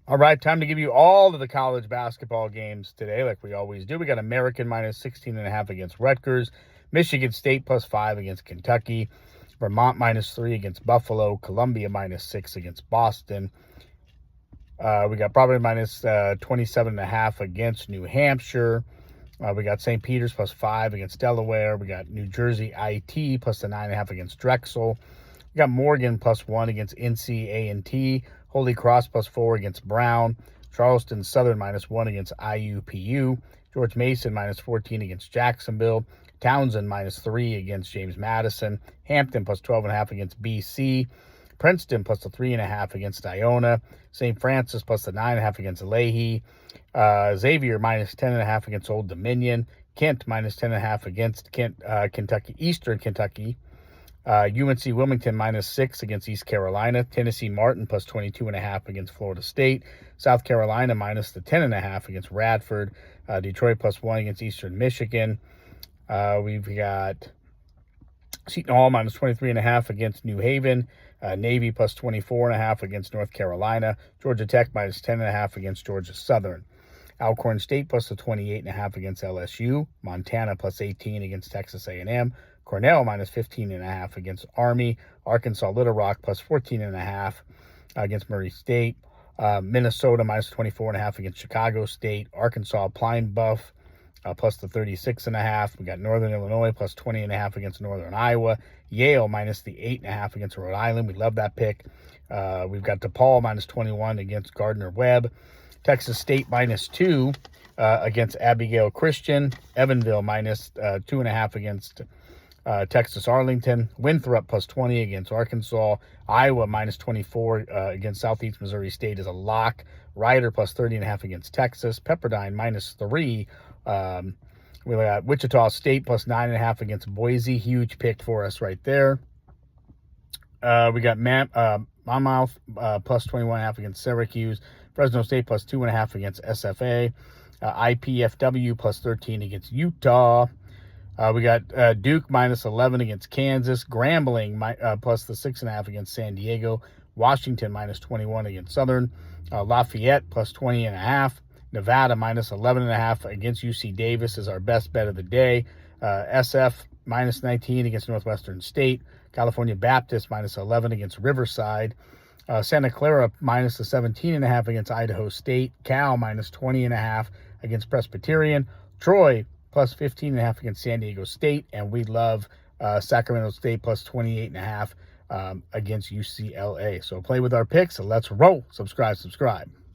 All right, time to give you all of the college basketball games today, like we always do. We got American minus 16.5 against Rutgers, Michigan State +5 against Kentucky, Vermont -3 against Buffalo, Columbia -6 against Boston. We got Providence minus 27.5 against New Hampshire. We got St. Peter's +5 against Delaware. We got New Jersey IT plus the 9.5 against Drexel. We got Morgan +1 against NC A&T. Holy Cross +4 against Brown. Charleston Southern -1 against IUPU. George Mason -14 against Jacksonville. Townsend -3 against James Madison. Hampton +12.5 against BC. Princeton plus the 3.5 against Iona. St. Francis plus the 9.5 against Leahy. Xavier -10.5 against Old Dominion. Kent -10.5 against Kentucky, Eastern Kentucky. UNC Wilmington -6 against East Carolina. Tennessee Martin plus 22.5 against Florida State. South Carolina minus the 10.5 against Radford. Detroit +1 against Eastern Michigan. We've got Seton Hall -23.5 against New Haven. Navy plus 24.5 against North Carolina. Georgia Tech -10.5 against Georgia Southern. Alcorn State plus the 28.5 against LSU. Montana +18 against Texas A&M. Cornell -15.5 against Army. Arkansas Little Rock +14.5 against Murray State. Minnesota -24.5 against Chicago State. Arkansas Pine Bluff plus the 36.5. We got Northern Illinois plus 20.5 against Northern Iowa. Yale minus the 8.5 against Rhode Island. We love that pick. We've got DePaul -21 against Gardner-Webb. Texas State -2 against Abigail Christian. Evansville -2.5 against Texas Arlington. Winthrop +20 against Arkansas. Iowa -24 against Southeast Missouri State is a lock. Rider +30.5 against Texas. Pepperdine -3. We got Wichita State +9.5 against Boise. Huge pick for us right there. We got Monmouth +21.5 against Syracuse. Fresno State +2.5 against SFA. IPFW +13 against Utah. We got Duke -11 against Kansas. Grambling plus the 6.5 against San Diego. Washington -21 against Southern. Lafayette +20.5. Nevada -11.5 against UC Davis is our best bet of the day. SF -19 against Northwestern State. California Baptist -11 against Riverside. Santa Clara -17.5 against Idaho State. Cal -20.5 against Presbyterian. Troy +15.5 against San Diego State. And we love Sacramento State +28.5 against UCLA. So play with our picks. So let's roll. Subscribe.